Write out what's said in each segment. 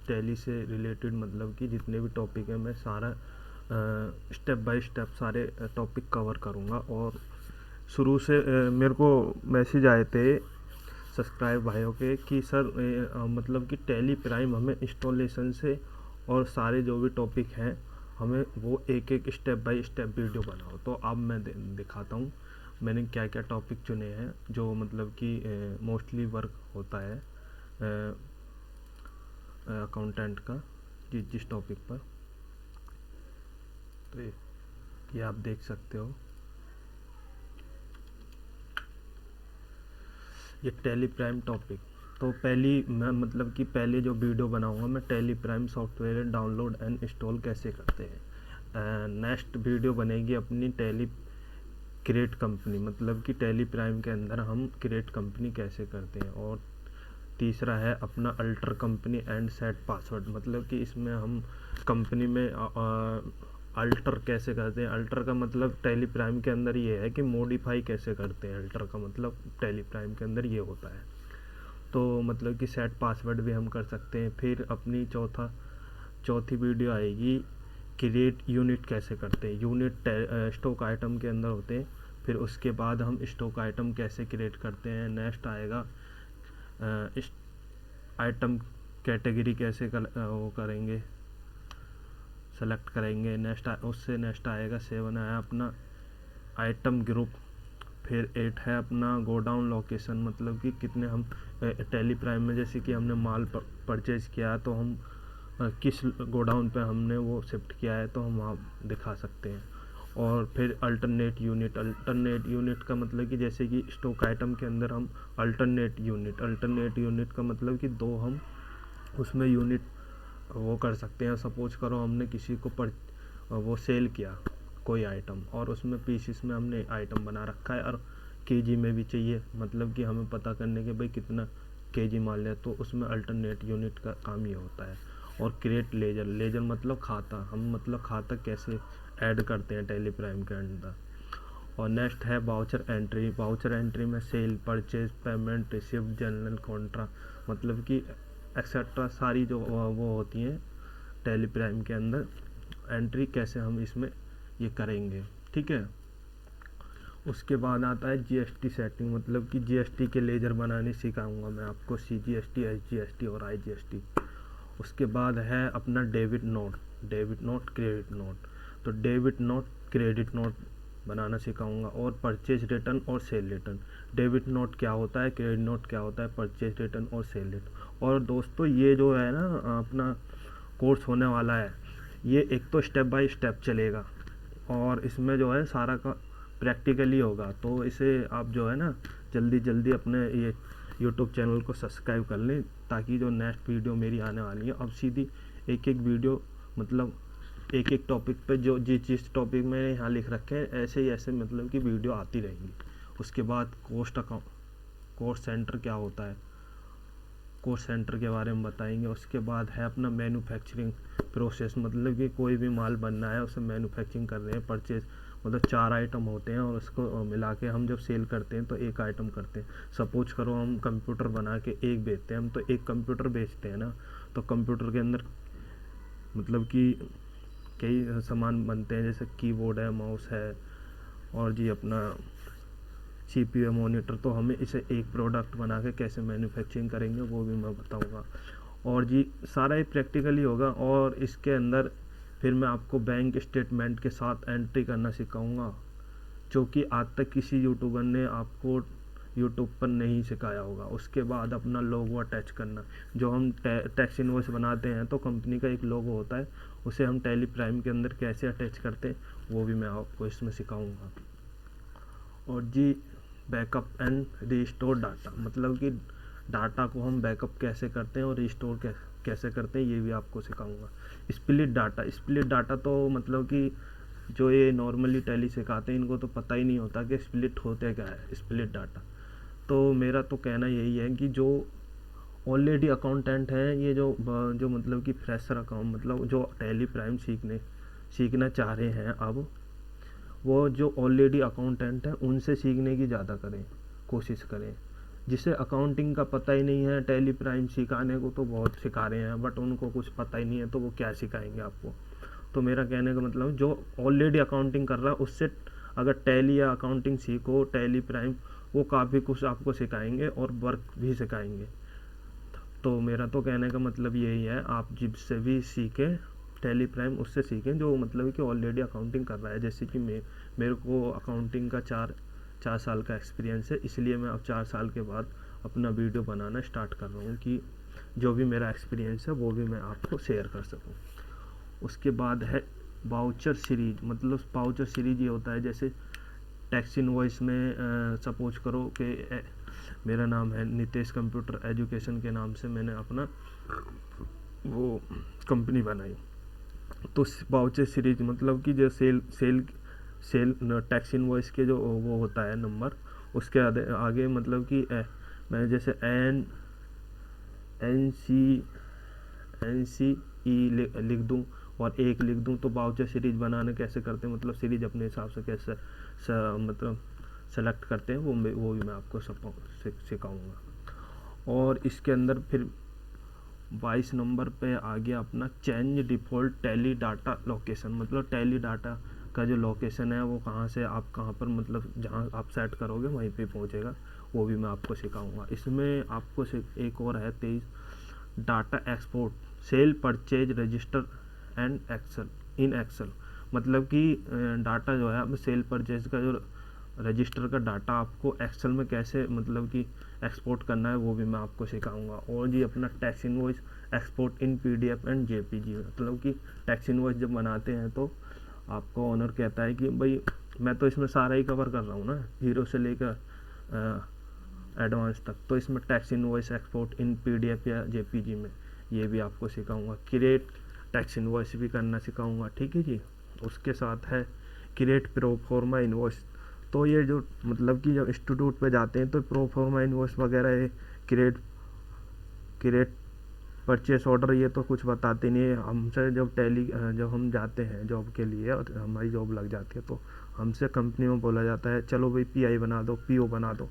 Tally से related मतलब कि जितने भी टॉपिक हैं मैं सारा स्टेप बाय स्टेप सारे टॉपिक कवर करूँगा। और शुरू से मेरे को मैसेज आए थे सब्सक्राइब भाइयों के कि सर मतलब कि टैली प्राइम हमें इंस्टॉलेशन से और सारे जो भी टॉपिक हैं हमें वो एक एक स्टेप बाय स्टेप वीडियो बनाओ। तो अब मैं दिखाता हूँ मैंने क्या क्या टॉपिक चुने हैं जो मतलब कि मोस्टली वर्क होता है अकाउंटेंट का जिस टॉपिक पर। तो ये आप देख सकते हो, ये टैली प्राइम टॉपिक। तो मैं मतलब कि पहले जो वीडियो बनाऊंगा मैं tally prime software download and install कैसे करते हैं। नेक्स्ट वीडियो बनेगी अपनी टैली क्रिएट कंपनी, मतलब कि टैली प्राइम के अंदर हम क्रिएट कंपनी कैसे करते हैं। और तीसरा है अपना alter company and set password, मतलब कि इसमें हम कंपनी में अल्टर कैसे करते हैं। अल्टर का मतलब टैली प्राइम के अंदर ये है कि मॉडिफाई कैसे करते हैं, अल्टर का मतलब टैली प्राइम के अंदर ये होता है। तो मतलब कि सेट पासवर्ड भी हम कर सकते हैं। फिर अपनी चौथी वीडियो आएगी क्रिएट यूनिट कैसे करते हैं। यूनिट स्टॉक आइटम के अंदर होते हैं, फिर उसके बाद हम स्टॉक आइटम कैसे क्रिएट करते हैं। नेक्स्ट आएगा आइटम कैटेगरी कैसे वो करेंगे, सेलेक्ट करेंगे। नेक्स्ट आएगा 7 है अपना आइटम ग्रुप। फिर 8 है अपना गोडाउन लोकेशन, मतलब कि कितने हम टैली प्राइम में जैसे कि हमने माल परचेज किया तो हम किस गोडाउन पे हमने वो शिफ्ट किया है तो हम वहाँ दिखा सकते हैं। और फिर अल्टरनेट यूनिट का मतलब कि जैसे कि स्टॉक आइटम के अंदर हम अल्टरनेट यूनिट का मतलब कि दो हम उसमें यूनिट वो कर सकते हैं। सपोज करो हमने किसी को वो सेल किया कोई आइटम और उसमें पीसीस में हमने आइटम बना रखा है और केजी में भी चाहिए, मतलब कि हमें पता करने के भाई कितना केजी माल है, तो उसमें अल्टरनेट यूनिट का काम ये होता है। और क्रिएट लेजर मतलब खाता, हम मतलब खाता कैसे ऐड करते हैं टैली प्राइम के अंदर। और नेक्स्ट है वाउचर एंट्री में sale, purchase, payment, receipt, journal, contra, मतलब कि एक्सेट्रा सारी जो वो होती हैं टैली प्राइम के अंदर एंट्री कैसे हम इसमें ये करेंगे, ठीक है। उसके बाद आता है जीएसटी सेटिंग, मतलब कि जीएसटी के लेजर बनाने सिखाऊंगा मैं आपको, सीजीएसटी, एसजीएसटी और आईजीएसटी। उसके बाद है अपना डेबिट नोट, क्रेडिट नोट। तो डेबिट नोट, क्रेडिट नोट बनाना सिखाऊंगा। और परचेज रिटर्न और सेल रिटर्न। डेबिट नोट क्या होता है, क्रेडिट नोट क्या होता है, परचेज रिटर्न और सेल रिटर्न। और दोस्तों ये जो है ना अपना कोर्स होने वाला है, ये एक तो स्टेप बाय स्टेप चलेगा और इसमें जो है सारा का प्रैक्टिकली होगा। तो इसे आप जो है ना जल्दी अपने ये यूट्यूब चैनल को सब्सक्राइब कर लें, ताकि जो नेक्स्ट वीडियो मेरी आने वाली है अब सीधी एक वीडियो मतलब एक टॉपिक पे जो जिस टॉपिक में यहाँ लिख रखे हैं ऐसे मतलब कि वीडियो आती रहेंगी। उसके बाद कॉस्ट सेंटर क्या होता है, कॉस्ट सेंटर के बारे में बताएंगे। उसके बाद है अपना मैन्युफैक्चरिंग प्रोसेस, मतलब कि कोई भी माल बनना है उसे मैन्युफैक्चरिंग कर रहे हैं। परचेज मतलब 4 आइटम होते हैं और उसको मिला के हम जब सेल करते हैं तो एक आइटम करते हैं। सपोज करो हम कंप्यूटर बना के एक बेचते हैं, हम तो एक कंप्यूटर बेचते हैं ना, तो कंप्यूटर के अंदर मतलब कि कई सामान बनते हैं, जैसे कीबोर्ड है, माउस है और जी अपना सीपीयू, मॉनिटर। तो हमें इसे एक प्रोडक्ट बना के कैसे मैन्युफैक्चरिंग करेंगे वो भी मैं बताऊंगा। और जी सारा ही प्रैक्टिकली होगा। और इसके अंदर फिर मैं आपको बैंक स्टेटमेंट के साथ एंट्री करना सिखाऊंगा, जो कि आज तक किसी यूट्यूबर ने आपको यूट्यूब पर नहीं सिखाया होगा। उसके बाद अपना लोगो अटैच करना, जो हम टैक्स इनवॉइस बनाते हैं तो कंपनी का एक लोगो होता है, उसे हम टैली प्राइम के अंदर कैसे अटैच करते हैं वो भी मैं आपको इसमें सिखाऊंगा। और जी बैकअप एंड रिस्टोर डाटा, मतलब कि डाटा को हम बैकअप कैसे करते हैं और रिस्टोर कैसे करते हैं ये भी आपको सिखाऊंगा। स्प्लिट डाटा तो मतलब कि जो ये नॉर्मली टैली सिखाते हैं इनको तो पता ही नहीं होता कि स्प्लिट होते क्या है स्प्लिट डाटा। तो मेरा तो कहना यही है कि जो ऑलरेडी अकाउंटेंट हैं, ये जो मतलब कि फ्रेशर अकाउंट मतलब जो टैली प्राइम सीखना चाह रहे हैं, अब वो जो ऑलरेडी अकाउंटेंट हैं उनसे सीखने की ज़्यादा कोशिश करें। जिसे अकाउंटिंग का पता ही नहीं है, टैली प्राइम सिखाने को तो बहुत सिखा रहे हैं, बट उनको कुछ पता ही नहीं है तो वो क्या सिखाएंगे आपको। तो मेरा कहने का मतलब जो ऑलरेडी अकाउंटिंग कर रहा है उससे अगर टैली या अकाउंटिंग सीखो, टैली प्राइम, वो काफ़ी कुछ आपको सिखाएंगे और वर्क भी सिखाएंगे। तो मेरा तो कहने का मतलब यही है, आप जिससे भी सीखें टैली प्राइम उससे सीखें जो मतलब कि ऑलरेडी अकाउंटिंग कर रहा है। जैसे कि मेरे को अकाउंटिंग का चार साल का एक्सपीरियंस है, इसलिए मैं अब 4 साल के बाद अपना वीडियो बनाना स्टार्ट कर रहा हूँ कि जो भी मेरा एक्सपीरियंस है वो भी मैं आपको शेयर कर सकूँ। उसके बाद है वाउचर सीरीज। मतलब वाउचर सीरीज ये होता है जैसे टैक्स इनवॉइस में सपोज करो कि मेरा नाम है नितेश कंप्यूटर एजुकेशन के नाम से मैंने अपना वो कंपनी बनाई, तो वाउचर सीरीज मतलब कि जो सेल टैक्स इनवॉइस के जो वो होता है नंबर, उसके आगे मतलब कि मैं जैसे एन सी ई लिख दूँ और एक लिख दूँ, तो वाउचर सीरीज बनाने कैसे करते हैं, मतलब सीरीज अपने हिसाब से कैसे मतलब सेलेक्ट करते हैं, वो भी मैं आपको सिखाऊंगा। और इसके अंदर फिर 22 नंबर पे आ गया अपना change default tally data location. मतलब टैली डाटा का जो लोकेशन है वो कहाँ से आप कहाँ पर मतलब जहाँ आप सेट करोगे वहीं पे पहुँचेगा, वो भी मैं आपको सिखाऊंगा। इसमें आपको एक और है 23 data export sale purchase register and Excel in Excel. मतलब कि डाटा जो है सेल परचेज का जो रजिस्टर का डाटा आपको एक्सेल में कैसे मतलब कि एक्सपोर्ट करना है, वो भी मैं आपको सिखाऊंगा। और जी अपना tax invoice export in PDF and JPG. मतलब कि टैक्स इनवॉइस जब बनाते हैं तो आपको ऑनर कहता है कि भाई मैं तो इसमें सारा ही कवर कर रहा हूँ ना, जीरो से लेकर एडवांस तक, तो इसमें टैक्स इनवॉइस एक्सपोर्ट इन पीडीएफ या जेपीजी में ये भी आपको सिखाऊंगा। क्रिएट टैक्स इनवॉइस भी करना सिखाऊंगा, ठीक है जी। उसके साथ है क्रिएट प्रोफॉर्मा इनवॉइस। तो ये जो मतलब कि जब इंस्टीट्यूट पे जाते हैं तो प्रोफॉर्मा इनवॉइस वगैरह ये क्रिएट परचेस ऑर्डर ये तो कुछ बताते नहीं है हमसे। जब हम जाते हैं जॉब के लिए और हमारी जॉब लग जाती है तो हमसे कंपनी में बोला जाता है चलो भाई पीआई बना दो, पीओ बना दो।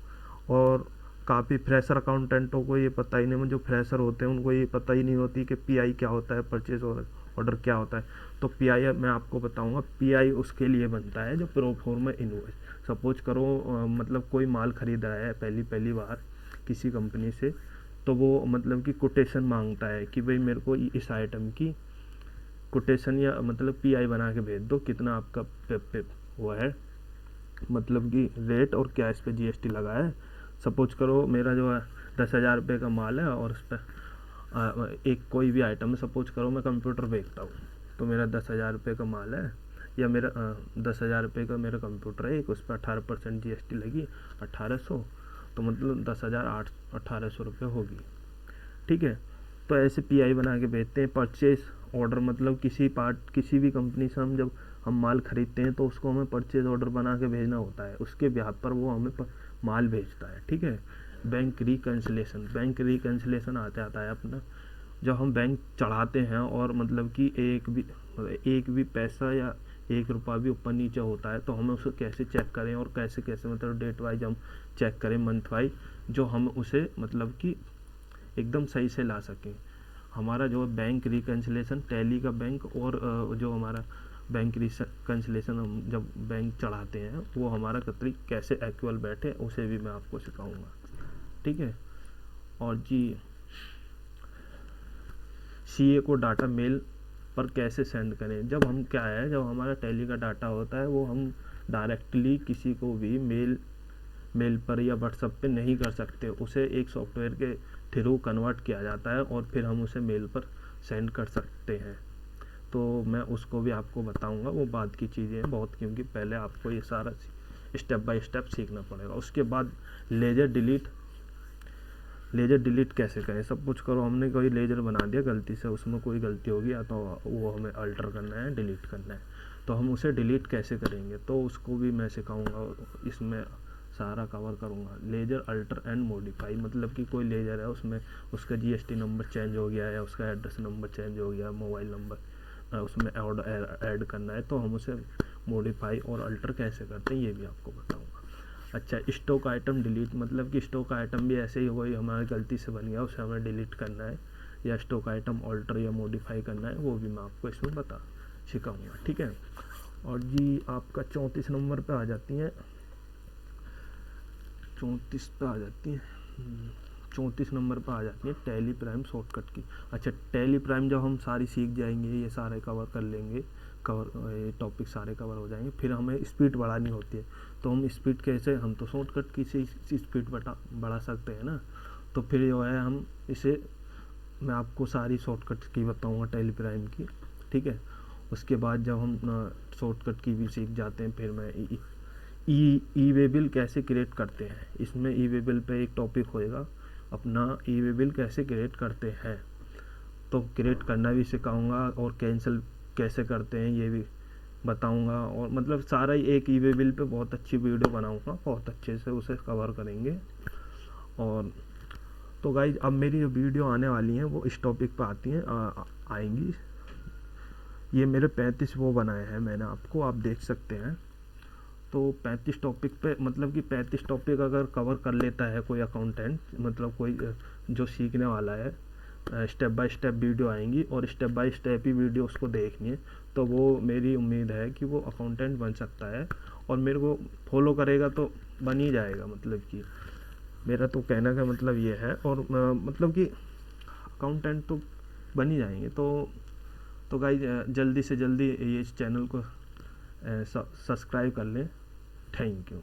और काफ़ी फ्रेशर अकाउंटेंटों को ये पता ही नहीं, जो फ्रेशर होते हैं उनको ये पता ही नहीं होती कि पीआई क्या होता है, परचेज ऑर्डर क्या होता है। तो पीआई मैं आपको बताऊंगा, पीआई उसके लिए बनता है जो प्रोफॉर्मा इनवॉइस। सपोज करो मतलब कोई माल खरीद रहा है पहली बार किसी कंपनी से, तो वो मतलब कि कोटेशन मांगता है कि भाई मेरे को इस आइटम की कोटेशन या मतलब पीआई बना के भेज दो, कितना आपका वो है मतलब कि रेट और क्या इस पर जीएसटी लगा है। सपोज करो मेरा जो है 10,000 रुपये का माल है और उस पर एक कोई भी आइटम है, सपोज करो मैं कंप्यूटर बेचता हूँ, तो मेरा 10,000 रुपये का माल है या मेरा 10,000 रुपये का मेरा कंप्यूटर है एक, उस पर 18% जीएसटी लगी 1800, तो मतलब 18,000 रुपये होगी, ठीक है। तो ऐसे पीआई बना के भेजते हैं। परचेज ऑर्डर मतलब किसी भी कंपनी से हम माल खरीदते हैं तो उसको हमें परचेज ऑर्डर बना के भेजना होता है, उसके ब्याह पर वो हमें माल भेजता है, ठीक है। बैंक रिकन्सिलेशन आता है अपना, जब हम बैंक चढ़ाते हैं और मतलब कि एक भी पैसा या 1 रुपया भी ऊपर नीचे होता है तो हमें उसे कैसे चेक करें और कैसे मतलब डेट वाइज हम चेक करें, मंथ वाइज, जो हम उसे मतलब कि एकदम सही से ला सकें। हमारा जो बैंक रिकन्सिलेशन टैली का बैंक और जो हमारा बैंक रिकन्सिलेशन हम जब बैंक चढ़ाते हैं वो हमारा कतरी कैसे एक्चुअल बैठे उसे भी मैं आपको सिखाऊंगा, ठीक है। और जी सीए को डाटा मेल पर कैसे सेंड करें। जब हमारा टैली का डाटा होता है वो हम डायरेक्टली किसी को भी मेल पर या व्हाट्सएप पे नहीं कर सकते, उसे एक सॉफ्टवेयर के थ्रू कन्वर्ट किया जाता है और फिर हम उसे मेल पर सेंड कर सकते हैं। तो मैं उसको भी आपको बताऊंगा, वो बाद की चीज़ें हैं बहुत, क्योंकि पहले आपको ये सारा स्टेप बाय स्टेप सीखना पड़ेगा। उसके बाद लेजर डिलीट कैसे करें। सब कुछ करो, हमने कोई लेजर बना दिया गलती से, उसमें कोई गलती होगी या तो वो हमें अल्टर करना है, डिलीट करना है, तो हम उसे डिलीट कैसे करेंगे तो उसको भी मैं सिखाऊंगा, इसमें सारा कवर करूँगा। लेजर अल्टर एंड मॉडिफाई मतलब कि कोई लेजर है उसमें उसका जीएसटी नंबर चेंज हो गया है, उसका एड्रेस नंबर चेंज हो गया, मोबाइल नंबर उसमें ऐड करना है, तो हम उसे मॉडिफाई और अल्टर कैसे करते हैं ये भी आपको बताऊंगा। अच्छा, स्टॉक आइटम डिलीट, मतलब कि स्टॉक आइटम भी ऐसे ही कोई हमारी गलती से बन गया, उसे हमें डिलीट करना है, या स्टॉक आइटम ऑल्टर या मॉडिफाई करना है, वो भी मैं आपको इसमें सिखाऊंगा, ठीक है। और जी आपका 34 नंबर पे आ जाती हैं, 34 पे आ जाती हैं 34 नंबर पर आ जाती है टैली प्राइम शॉर्टकट की। अच्छा, टैली प्राइम जब हम सारी सीख जाएंगे, ये सारे कवर कर लेंगे, ये टॉपिक सारे कवर हो जाएंगे, फिर हमें स्पीड बढ़ानी होती है। तो हम स्पीड कैसे, हम तो शॉर्टकट की से स्पीड बढ़ा सकते हैं ना। तो फिर जो है हम इसे, मैं आपको सारी शॉर्टकट की बताऊंगा टैली प्राइम की, ठीक है। उसके बाद जब हम शॉर्टकट की भी सीख जाते हैं, फिर मैं ई वे बिल कैसे क्रिएट करते हैं, इसमें ई वे बिल पे एक टॉपिक होएगा अपना, ई वे बिल कैसे क्रिएट करते हैं, तो क्रिएट करना भी सिखाऊंगा, और कैंसिल कैसे करते हैं ये भी बताऊंगा, और मतलब सारा ही एक ई वे बिल पे बहुत अच्छी वीडियो बनाऊंगा, बहुत अच्छे से उसे कवर करेंगे। और तो गाइज अब मेरी जो वीडियो आने वाली हैं वो इस टॉपिक पे आती हैं, आएंगी। ये मेरे 35 वो बनाए हैं मैंने आपको, आप देख सकते हैं। तो 35 टॉपिक पे, मतलब कि 35 टॉपिक अगर कवर कर लेता है कोई अकाउंटेंट, मतलब कोई जो सीखने वाला है, स्टेप बाय स्टेप वीडियो आएंगी और step by step he video उसको देखनी है, तो वो मेरी उम्मीद है कि वो अकाउंटेंट बन सकता है, और मेरे को फॉलो करेगा तो बन ही जाएगा, मतलब कि मेरा तो कहने का मतलब ये है। और मतलब कि अकाउंटेंट तो बन ही जाएंगे। तो गाइज जल्दी से जल्दी ये इस चैनल को सब्सक्राइब कर लें। Thank you.